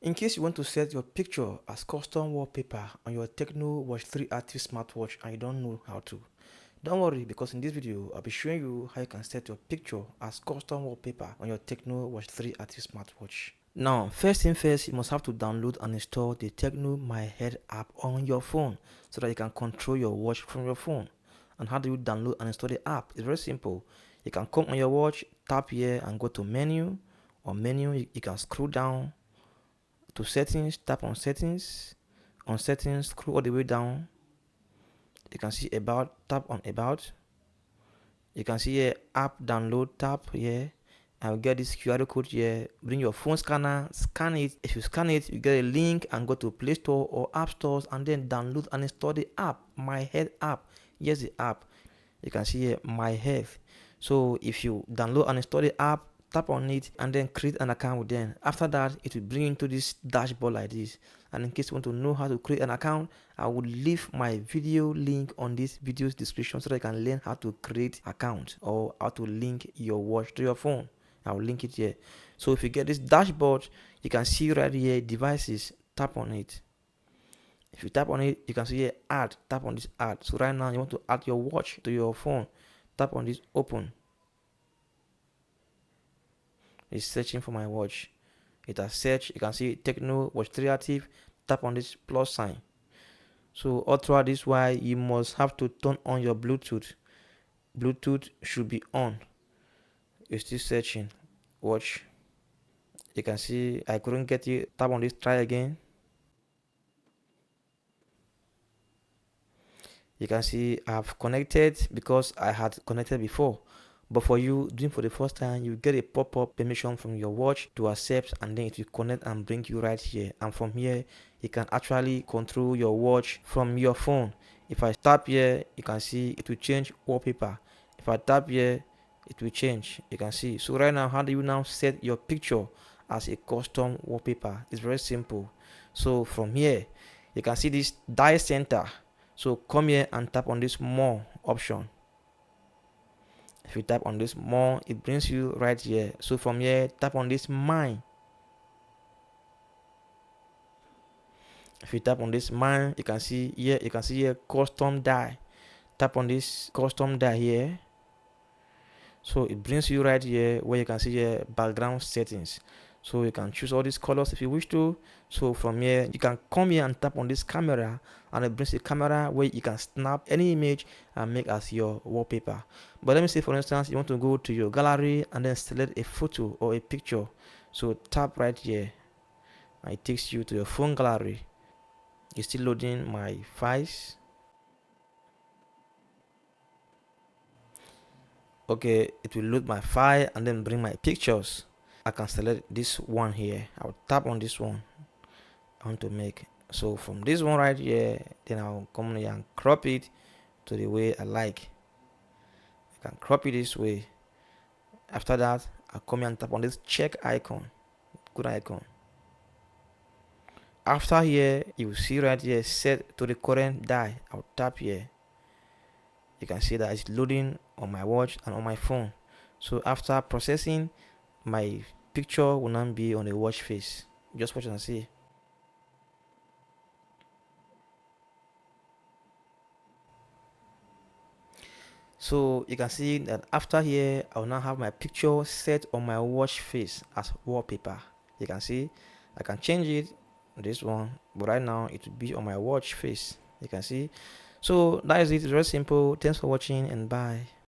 In case you want to set your picture as custom wallpaper on your Tecno Watch 3 active smartwatch and you don't know how to, don't worry, because in this video I'll be showing you how you can set your picture as custom wallpaper on your Tecno Watch 3 active smartwatch. Now, first thing first, you must have to download and install the Tecno My Head app on your phone so that you can control your watch from your phone. And how do you download and install the app? It's very simple. You can come on your watch, tap here and go to menu. Or menu, you can scroll down to settings, tap on settings. On settings, scroll all the way down. You can see about, tap on about. You can see here app download, tap here. And you get this QR code here. Bring your phone scanner, scan it. If you scan it, you get a link and go to Play Store or App Stores and then download and install the app, My Head app. Here's the app. You can see here My Head. So if you download and install the app, tap on it and then create an account with them. After that, it will bring you into this dashboard like this. And in case you want to know how to create an account, I will leave my video link on this video's description so that you can learn how to create account or how to link your watch to your phone. I will link it here. So if you get this dashboard, you can see right here devices. Tap on it. If you tap on it, you can see here add. Tap on this add. So right now you want to add your watch to your phone. Tap on this open. It's searching for my watch. It has searched. You can see Tecno Watch 3 active. Tap on this plus sign. So all throughout this while, you must have to turn on your Bluetooth. Bluetooth should be on. It's still searching. Watch. You can see I couldn't get it. Tap on this. Try again. You can see I've connected because I had connected before. But for you doing for the first time, you get a pop-up permission from your watch to accept, and then it will connect and bring you right here. And from here, you can actually control your watch from your phone. If I tap here, you can see it will change wallpaper. If I tap here, it will change. You can see. So right now, how do you now set your picture as a custom wallpaper? It's very simple. So from here, you can see this die center. So come here and tap on this more option. If you tap on this more, it brings you right here. So from here, tap on this mine. If you tap on this mine, you can see here custom die. Tap on this custom die here. So it brings you right here where you can see here background settings. So you can choose all these colors if you wish to. So from here, you can come here and tap on this camera, and it brings a camera where you can snap any image and make as your wallpaper. But let me say, for instance, you want to go to your gallery and then select a photo or a picture. So tap right here and it takes you to your phone gallery. It's still loading my files. Okay, it will load my file and then bring my pictures. I can select this one here. I'll tap on this one I want to make. So from this one right here, then I'll come here and crop it to the way I like. I can crop it this way. After that, I'll come here and tap on this check icon. Good icon. After here, you will see right here set to the current die. I'll tap here. You can see that it's loading on my watch and on my phone. So after processing, my picture will not be on the watch face. Just watch and see. So you can see that after here, I will now have my picture set on my watch face as wallpaper. You can see I can change it, this one, but right now it will be on my watch face. You can see. So that is it. It's very simple. Thanks for watching and bye.